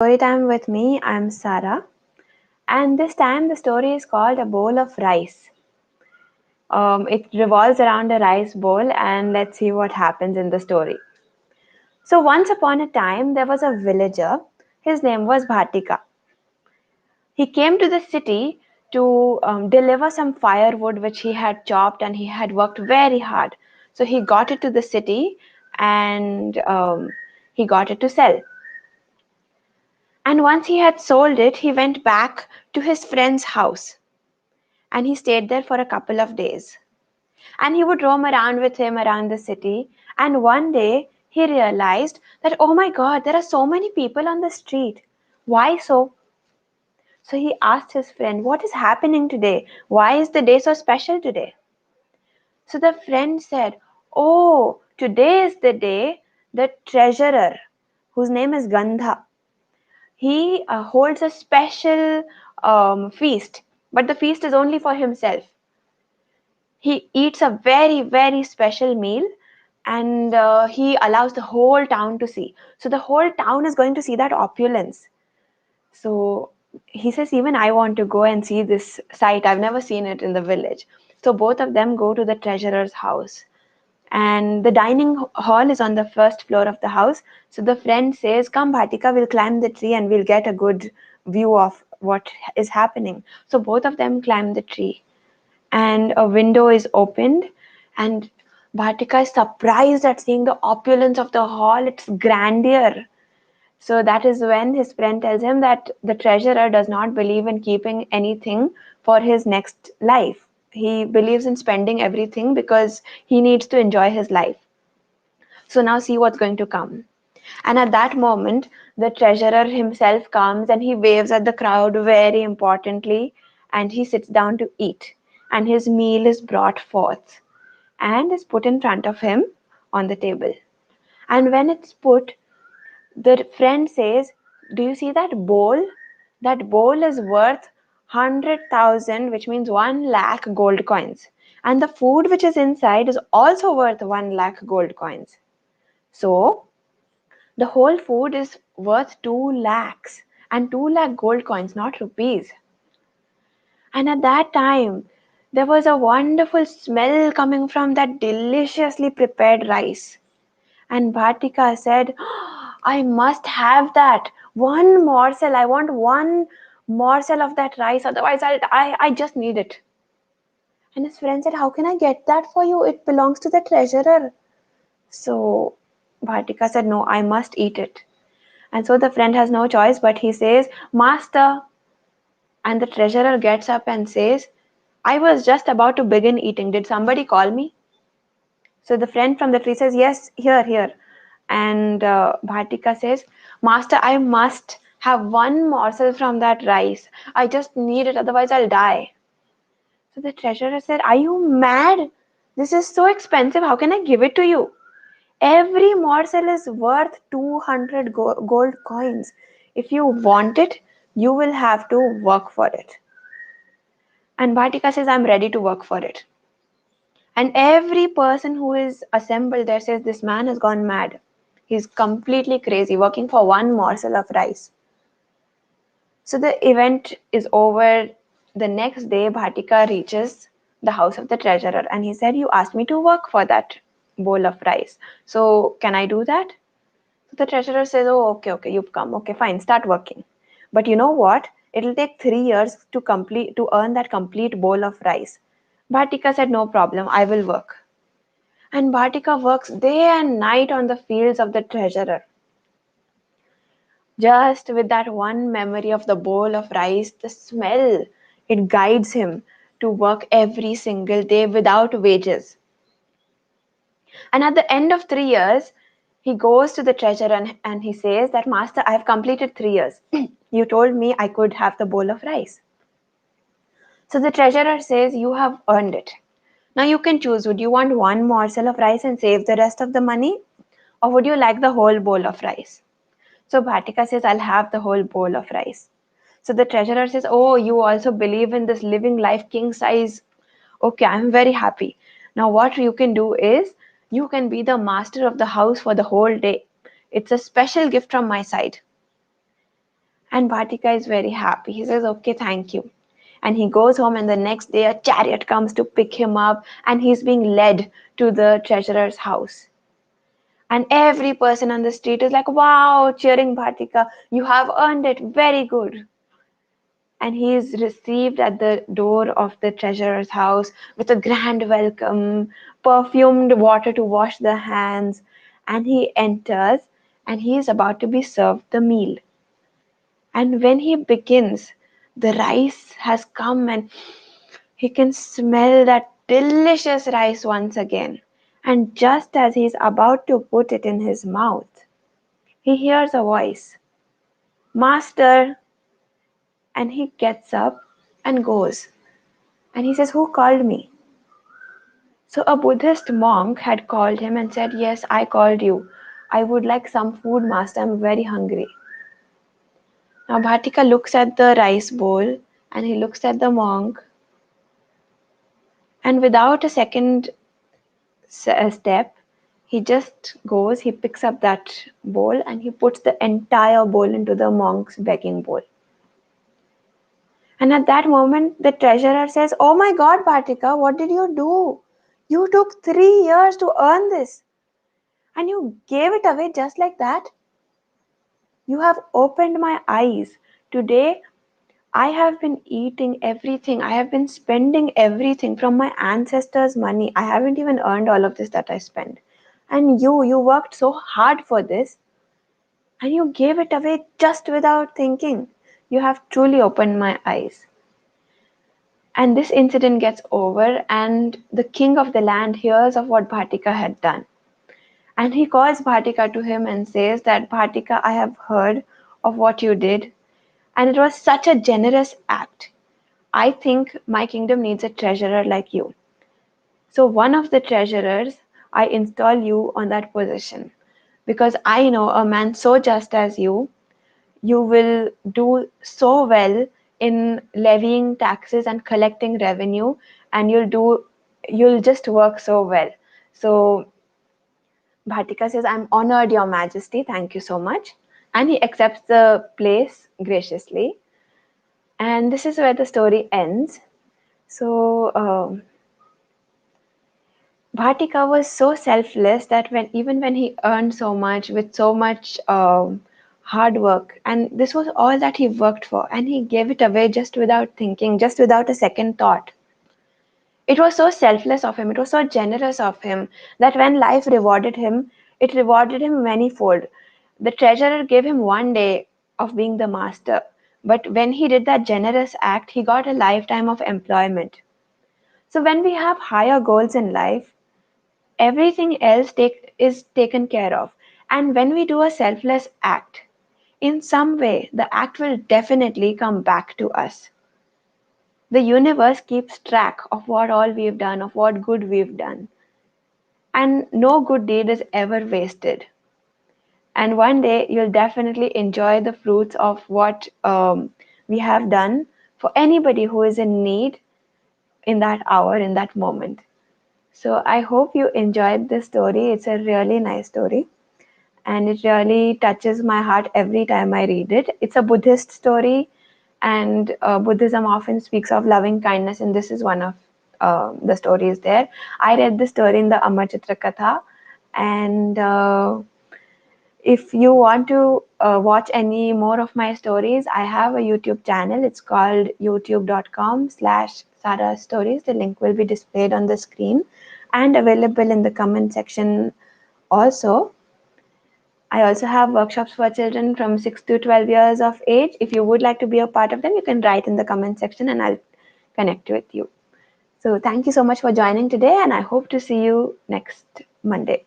Story time with me. I'm Sara, and this time the story is called A Bowl of Rice. It revolves around a rice bowl, and let's see what happens in the story. So, once upon a time, there was a villager. His name was Bhatika. He came to the city to deliver some firewood which he had chopped and he had worked very hard. So, he got it to the city and he got it to sell. And once he had sold it, he went back to his friend's house and he stayed there for a couple of days. And he would roam around with him around the city. And one day he realized that, oh my God, there are so many people on the street. Why so? So he asked his friend, what is happening today? Why is the day so special today? So the friend said, oh, today is the day the treasurer, whose name is Gandha, he holds a special feast, but the feast is only for himself. He eats a very, very special meal and he allows the whole town to see. So the whole town is going to see that opulence. So he says, even I want to go and see this sight. I've never seen it in the village. So both of them go to the treasurer's house. And the dining hall is on the first floor of the house. So the friend says, come, Bhatika, we'll climb the tree and we'll get a good view of what is happening. So both of them climb the tree and a window is opened and Bhatika is surprised at seeing the opulence of the hall. It's grandeur. So that is when his friend tells him that the treasurer does not believe in keeping anything for his next life. He believes in spending everything because he needs to enjoy his life. So now see what's going to come. And at that moment, the treasurer himself comes and he waves at the crowd very importantly and he sits down to eat. And his meal is brought forth and is put in front of him on the table. And when it's put, the friend says, do you see that bowl? That bowl is worth 100,000, which means 1 lakh gold coins. And the food which is inside is also worth 1 lakh gold coins. So the whole food is worth 2 lakhs and 2 lakh gold coins, not rupees. And at that time, there was a wonderful smell coming from that deliciously prepared rice. And Bhatika said, I must have that. One morsel. I want one morsel of that rice. Otherwise, I just need it. And his friend said, how can I get that for you? It belongs to the treasurer. So Bhatika said, no, I must eat it. And so the friend has no choice, but he says, Master. And the treasurer gets up and says, I was just about to begin eating. Did somebody call me? So the friend from the tree says, yes, here, here. And Bhatika says, Master, I must have one morsel from that rice. I just need it, otherwise I'll die. So the treasurer said, are you mad? This is so expensive. How can I give it to you? Every morsel is worth 200 gold coins. If you want it, you will have to work for it. And Bhatika says, I'm ready to work for it. And every person who is assembled there says, this man has gone mad. He's completely crazy, working for one morsel of rice. So the event is over. The next day, Bhatika reaches the house of the treasurer and he said, you asked me to work for that bowl of rice. So can I do that? So the treasurer says, oh, okay, okay, you've come. Okay, fine, start working. But you know what? It'll take 3 years to earn that complete bowl of rice. Bhatika said, no problem, I will work. And Bhatika works day and night on the fields of the treasurer. Just with that one memory of the bowl of rice, the smell, it guides him to work every single day without wages. And at the end of 3 years, he goes to the treasurer and he says that, Master, I have completed 3 years. You told me I could have the bowl of rice. So the treasurer says, you have earned it. Now you can choose, would you want one morsel of rice and save the rest of the money? Or would you like the whole bowl of rice? So Bhatika says, I'll have the whole bowl of rice. So the treasurer says, oh, you also believe in this living life king size. Okay, I'm very happy. Now what you can do is, you can be the master of the house for the whole day. It's a special gift from my side. And Bhatika is very happy. He says, okay, thank you. And he goes home, and the next day a chariot comes to pick him up, and he's being led to the treasurer's house. And every person on the street is like, wow, cheering Bhatika, you have earned it, very good. And he is received at the door of the treasurer's house with a grand welcome, perfumed water to wash the hands. And he enters, and he is about to be served the meal. And when he begins, the rice has come, and he can smell that delicious rice once again. And just as he's about to put it in his mouth, he hears a voice, Master! And he gets up and goes. And he says, who called me? So a Buddhist monk had called him and said, yes, I called you. I would like some food, Master. I'm very hungry. Now Bhatika looks at the rice bowl, and he looks at the monk, and without a second step, he just goes, he picks up that bowl, and he puts the entire bowl into the monk's begging bowl. And at that moment, the treasurer says, oh my God, Bhatika, what did you do? You took 3 years to earn this, and you gave it away just like that. You have opened my eyes. Today, I have been eating everything. I have been spending everything from my ancestors' money. I haven't even earned all of this that I spent. And you worked so hard for this, and you gave it away just without thinking. You have truly opened my eyes. And this incident gets over, and the king of the land hears of what Bhatika had done. And he calls Bhatika to him and says that, Bhatika, I have heard of what you did, and it was such a generous act. I think my kingdom needs a treasurer like you. So, one of the treasurers, I install you on that position, because I know a man so just as you will do so well in levying taxes and collecting revenue, and you'll just work so well. So Bhatika says, I'm honored, Your Majesty, thank you so much. And he accepts the place graciously. And this is where the story ends. So Bhatika was so selfless that even when he earned so much with so much hard work, and this was all that he worked for, and he gave it away just without thinking, just without a second thought. It was so selfless of him, it was so generous of him, that when life rewarded him, it rewarded him manyfold. The treasurer gave him 1 day of being the master, but when he did that generous act, he got a lifetime of employment. So when we have higher goals in life, everything else is taken care of. And when we do a selfless act, in some way, the act will definitely come back to us. The universe keeps track of what all we've done, of what good we've done. And no good deed is ever wasted. And one day you'll definitely enjoy the fruits of what we have done for anybody who is in need in that hour, in that moment. So I hope you enjoyed this story. It's a really nice story, and it really touches my heart every time I read it. It's a Buddhist story, and Buddhism often speaks of loving kindness, and this is one of the stories there. I read the story in the Amar Chitra Katha, and if you want to watch any more of my stories, I have a YouTube channel. It's called youtube.com/Sara Stories. The link will be displayed on the screen and available in the comment section also. I also have workshops for children from 6 to 12 years of age. If you would like to be a part of them, you can write in the comment section and I'll connect with you. So thank you so much for joining today, and I hope to see you next Monday.